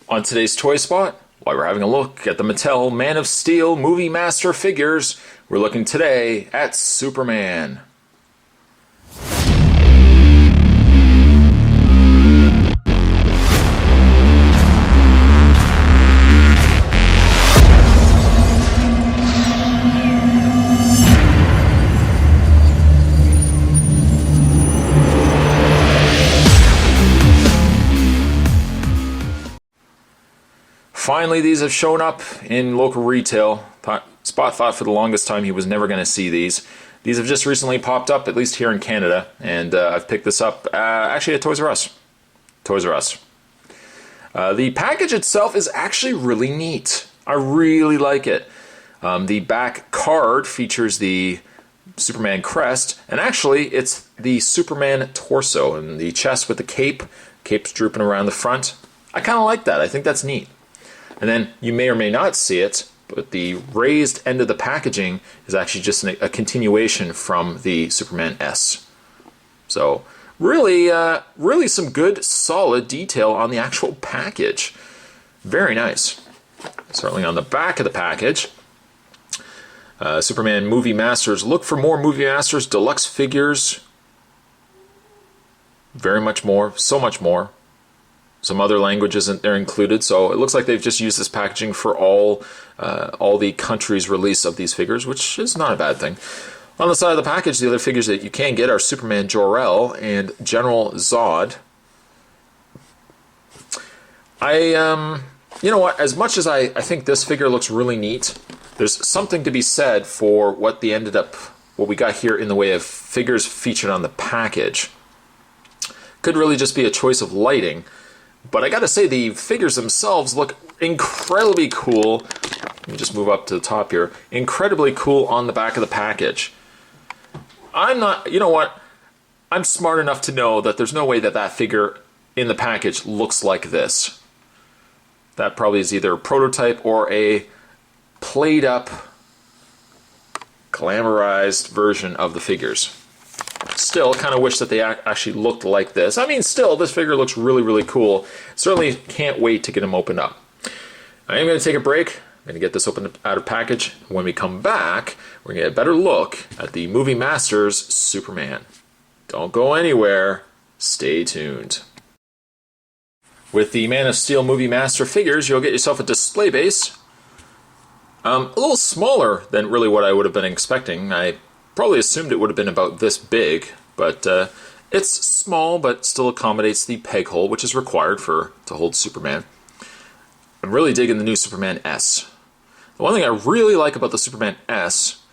On today's Toy Spot, while we're having a look at the Mattel Man of Steel Movie Master figures, we're looking today at Superman. Finally, these have shown up in local retail. Spot thought for the longest time he was never going to see these. These have just recently popped up, at least here in Canada, and I've picked this up actually at Toys R Us. Toys R Us. The package itself is actually really neat. I really like it. The back card features the Superman crest, and actually it's the Superman torso and the chest with the cape's drooping around the front. I kind of like that. I think that's neat. And then you may or may not see it, but the raised end of the packaging is actually just a continuation from the Superman S. So really, really some good, solid detail on the actual package. Very nice. Certainly on the back of the package, Superman Movie Masters. Look for more Movie Masters deluxe figures. Very much more, so much more. Some other languages are included, so it looks like they've just used this packaging for all the countries' release of these figures, which is not a bad thing. On the side of the package, the other figures that you can get are Superman Jor-El and General Zod. You know what? As much as I think this figure looks really neat, there's something to be said for what we got here in the way of figures featured on the package. Could really just be a choice of lighting. But I gotta say, the figures themselves look incredibly cool. Let me just move up to the top here. Incredibly cool on the back of the package. You know what? I'm smart enough to know that there's no way that figure in the package looks like this. That probably is either a prototype or a played up, glamorized version of the figures. Still, kind of wish that they actually looked like this. I mean, still, this figure looks really, really cool. Certainly can't wait to get them opened up. I am going to take a break. I'm going to get this opened out of package. When we come back, we're going to get a better look at the Movie Masters Superman. Don't go anywhere. Stay tuned. With the Man of Steel Movie Master figures, you'll get yourself a display base. A little smaller than really what I would have been expecting. I probably assumed it would have been about this big, but it's small, but still accommodates the peg hole, which is required to hold Superman. I'm really digging the new Superman S. The one thing I really like about the Superman S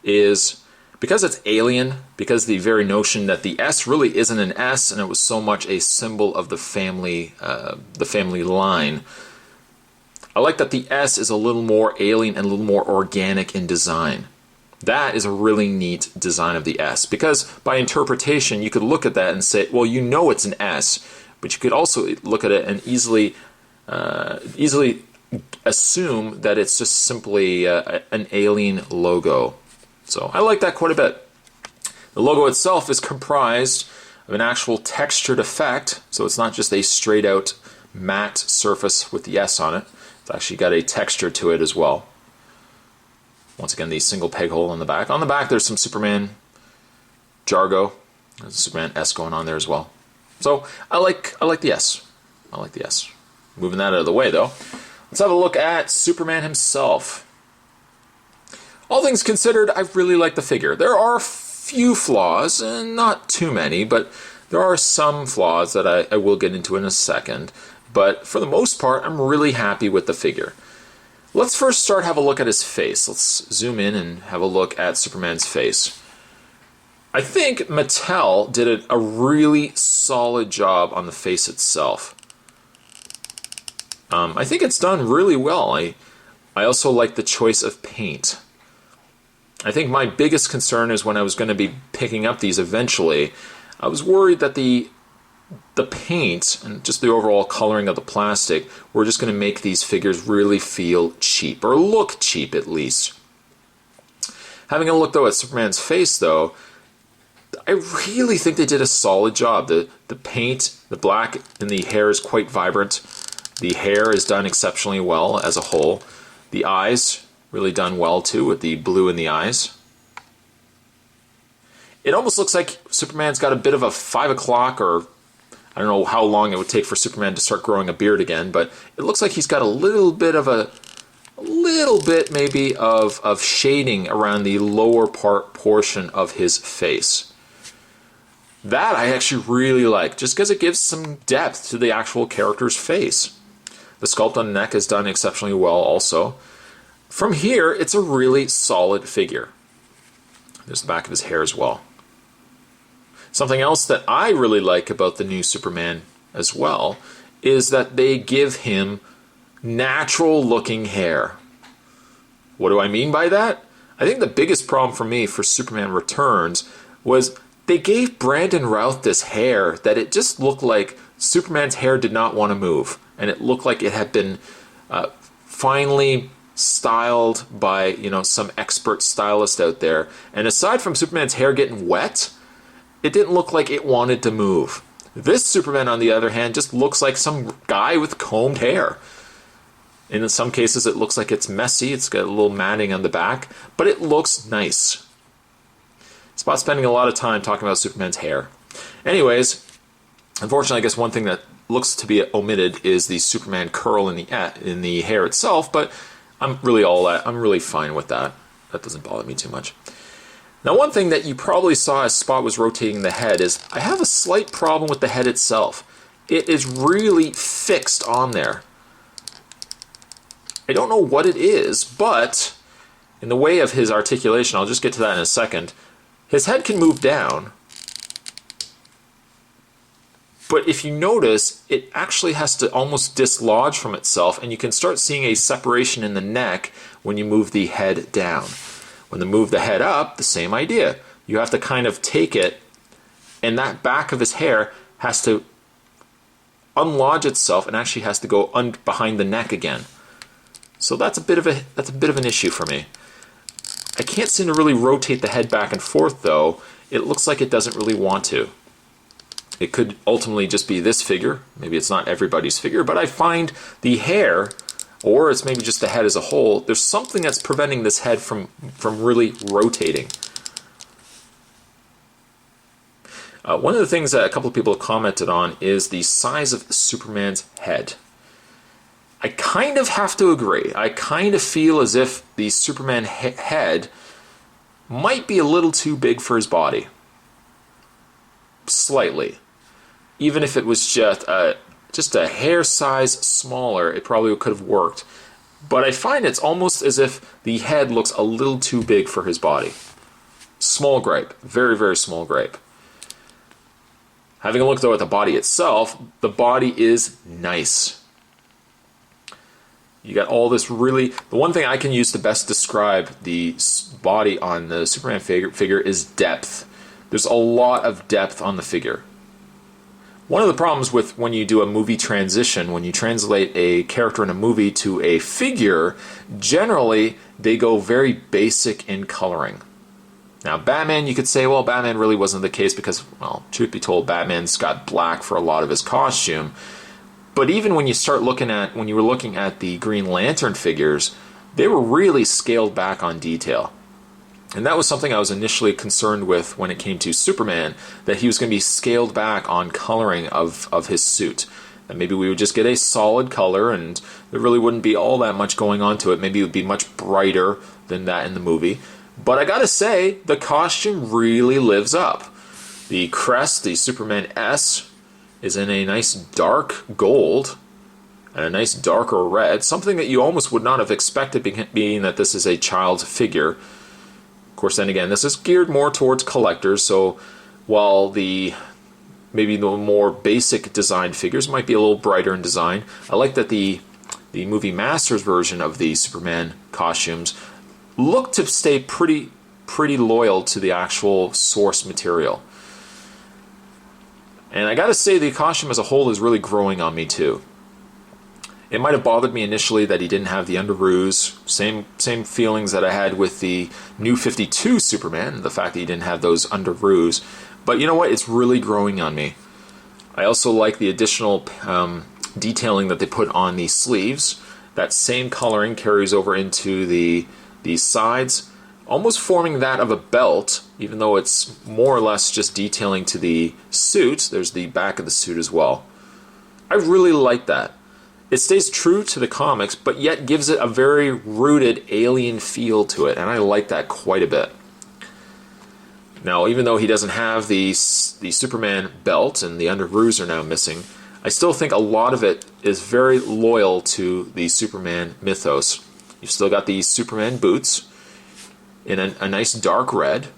is because it's alien, because the very notion that the S really isn't an S, and it was so much a symbol of the family line. I like that the S is a little more alien and a little more organic in design. That is a really neat design of the S, because by interpretation you could look at that and say, well, you know it's an S, but you could also look at it and easily assume that it's just simply an alien logo. So I like that quite a bit. The logo itself is comprised of an actual textured effect, so it's not just a straight out matte surface with the S on it. It's actually got a texture to it as well. Once again, the single peg hole on the back. On the back, there's some Superman Jargo. There's a Superman S going on there as well. So I like the S. I like the S. Moving that out of the way, though, let's have a look at Superman himself. All things considered, I really like the figure. There are a few flaws, and not too many, but there are some flaws that I will get into in a second. But for the most part, I'm really happy with the figure. Let's first have a look at his face. Let's zoom in and have a look at Superman's face. I think Mattel did a really solid job on the face itself. I think it's done really well. I also like the choice of paint. I think my biggest concern is when I was going to be picking up these eventually, I was worried that the paint and just the overall coloring of the plastic were just going to make these figures really feel cheap, or look cheap at least. Having a look though at Superman's face though, I really think they did a solid job. The paint, the black in the hair is quite vibrant. The hair is done exceptionally well as a whole. The eyes, really done well too, with the blue in the eyes. It almost looks like Superman's got a bit of a 5 o'clock, or I don't know how long it would take for Superman to start growing a beard again, but it looks like he's got a little bit maybe of shading around the lower portion of his face. That I actually really like, just because it gives some depth to the actual character's face. The sculpt on the neck is done exceptionally well also. From here, it's a really solid figure. There's the back of his hair as well. Something else that I really like about the new Superman as well is that they give him natural looking hair. What do I mean by that? I think the biggest problem for me for Superman Returns was they gave Brandon Routh this hair that it just looked like Superman's hair did not want to move. And it looked like it had been finely styled by, some expert stylist out there. And aside from Superman's hair getting wet, it didn't look like it wanted to move. This Superman, on the other hand, just looks like some guy with combed hair. And in some cases, it looks like it's messy. It's got a little matting on the back, but it looks nice. It's about spending a lot of time talking about Superman's hair. Anyways, unfortunately, I guess one thing that looks to be omitted is the Superman curl in the hair itself, but I'm really fine with that. That doesn't bother me too much. Now, one thing that you probably saw as Spot was rotating the head is I have a slight problem with the head itself. It is really fixed on there. I don't know what it is, but in the way of his articulation, I'll just get to that in a second, his head can move down. But if you notice, it actually has to almost dislodge from itself, and you can start seeing a separation in the neck when you move the head down. When you move the head up, the same idea. You have to kind of take it, and that back of his hair has to unlodge itself and actually has to go behind the neck again. So that's a bit of an issue for me. I can't seem to really rotate the head back and forth, though. It looks like it doesn't really want to. It could ultimately just be this figure. Maybe it's not everybody's figure, but I find the hair, or it's maybe just the head as a whole, there's something that's preventing this head from really rotating. One of the things that a couple of people have commented on is the size of Superman's head. I kind of have to agree. I kind of feel as if the Superman head might be a little too big for his body. Slightly. Even if it was just a hair size smaller, it probably could have worked. But I find it's almost as if the head looks a little too big for his body. Small gripe. Very, very small gripe. Having a look, though, at the body itself, the body is nice. You got all this really... The one thing I can use to best describe the body on the Superman figure is depth. There's a lot of depth on the figure. One of the problems with when you do a movie transition, when you translate a character in a movie to a figure, generally they go very basic in coloring. Now, Batman, you could say, well, Batman really wasn't the case because, well, truth be told, Batman's got black for a lot of his costume. But even when you were looking at the Green Lantern figures, they were really scaled back on detail. And that was something I was initially concerned with when it came to Superman, that he was going to be scaled back on coloring of his suit. That maybe we would just get a solid color and there really wouldn't be all that much going on to it. Maybe it would be much brighter than that in the movie. But I gotta say, the costume really lives up. The crest, the Superman S, is in a nice dark gold and a nice darker red, something that you almost would not have expected, being that this is a child's figure. Of course, then again, this is geared more towards collectors, so while maybe the more basic design figures might be a little brighter in design, I like that the movie Masters version of the Superman costumes look to stay pretty loyal to the actual source material. And I gotta say, the costume as a whole is really growing on me too. It might have bothered me initially that he didn't have the underoos. Same feelings that I had with the New 52 Superman, the fact that he didn't have those underoos. But you know what? It's really growing on me. I also like the additional detailing that they put on the sleeves. That same coloring carries over into these sides, almost forming that of a belt, even though it's more or less just detailing to the suit. There's the back of the suit as well. I really like that. It stays true to the comics, but yet gives it a very rooted alien feel to it, and I like that quite a bit. Now, even though he doesn't have the Superman belt and the underoos are now missing, I still think a lot of it is very loyal to the Superman mythos. You've still got these Superman boots in a nice dark red,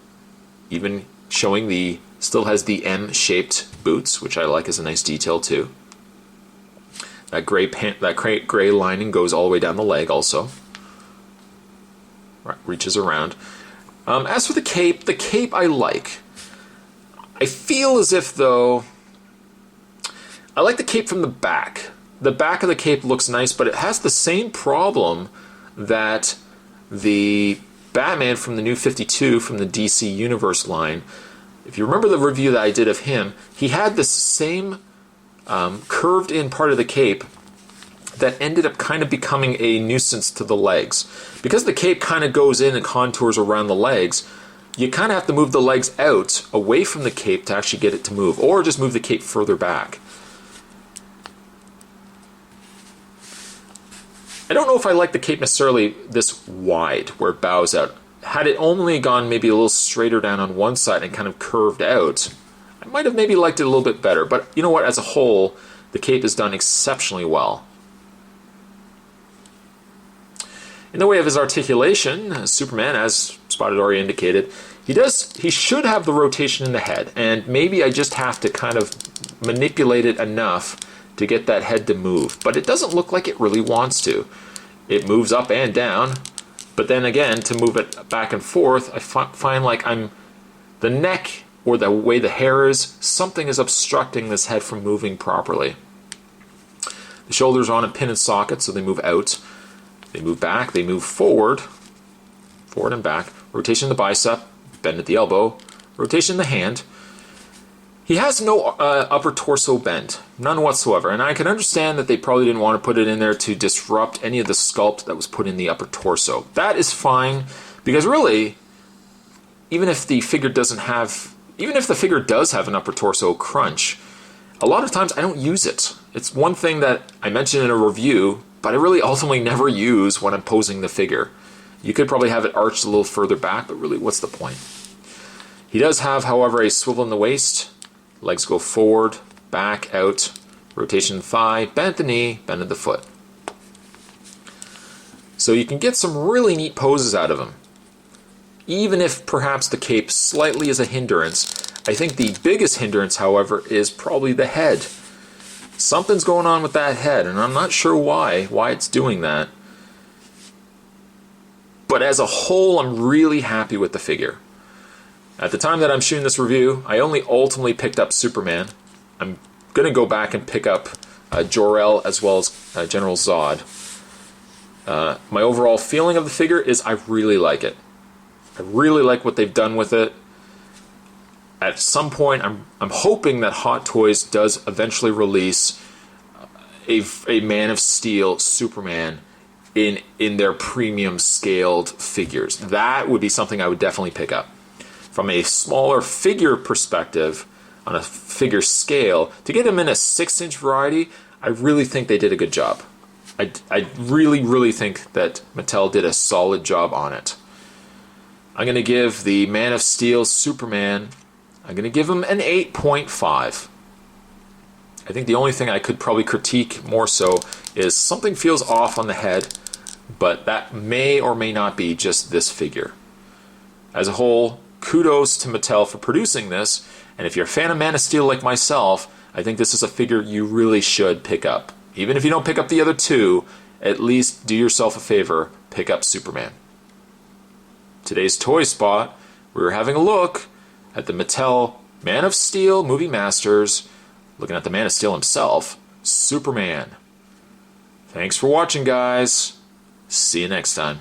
even showing still has the M-shaped boots, which I like as a nice detail too. That gray lining goes all the way down the leg also. Right, reaches around. As for the cape I like. I feel as if, though, I like the cape from the back. The back of the cape looks nice, but it has the same problem that the Batman from the New 52 from the DC Universe line. If you remember the review that I did of him, he had this same curved in part of the cape that ended up kind of becoming a nuisance to the legs. Because the cape kind of goes in and contours around the legs, you kind of have to move the legs out away from the cape to actually get it to move, or just move the cape further back. I don't know if I like the cape necessarily this wide, where it bows out. Had it only gone maybe a little straighter down on one side and kind of curved out, I might have maybe liked it a little bit better. But you know what, as a whole, the cape is done exceptionally well. In the way of his articulation, Superman, as Spotted already indicated, he should have the rotation in the head, and maybe I just have to kind of manipulate it enough to get that head to move. But it doesn't look like it really wants to. It moves up and down, but then again, to move it back and forth, I find like the neck or the way the hair is, something is obstructing this head from moving properly. The shoulders are on a pin and socket, so they move out. They move back, they move forward and back. Rotation of the bicep, bend at the elbow, rotation of the hand. He has no upper torso bend, none whatsoever, and I can understand that they probably didn't want to put it in there to disrupt any of the sculpt that was put in the upper torso. That is fine, because really, even if the figure does have an upper torso crunch, a lot of times I don't use it. It's one thing that I mentioned in a review, but I really ultimately never use when I'm posing the figure. You could probably have it arched a little further back, but really, what's the point? He does have, however, a swivel in the waist. Legs go forward, back, out, rotation thigh, bend at the knee, bend at the foot. So you can get some really neat poses out of him. Even if perhaps the cape slightly is a hindrance, I think the biggest hindrance, however, is probably the head. Something's going on with that head, and I'm not sure why it's doing that. But as a whole, I'm really happy with the figure. At the time that I'm shooting this review, I only ultimately picked up Superman. I'm going to go back and pick up Jor-El as well as General Zod. My overall feeling of the figure is I really like it. I really like what they've done with it. At some point, I'm hoping that Hot Toys does eventually release a Man of Steel Superman in their premium scaled figures. That would be something I would definitely pick up. From a smaller figure perspective, on a figure scale, to get them in a 6-inch variety, I really think they did a good job. I really, really think that Mattel did a solid job on it. I'm going to give the Man of Steel Superman, I'm going to give him an 8.5. I think the only thing I could probably critique more so is something feels off on the head, but that may or may not be just this figure. As a whole, kudos to Mattel for producing this, and if you're a fan of Man of Steel like myself, I think this is a figure you really should pick up. Even if you don't pick up the other two, at least do yourself a favor, pick up Superman. Today's Toy Spot, we were having a look at the Mattel Man of Steel Movie Masters, looking at the Man of Steel himself, Superman. Thanks for watching, guys. See you next time.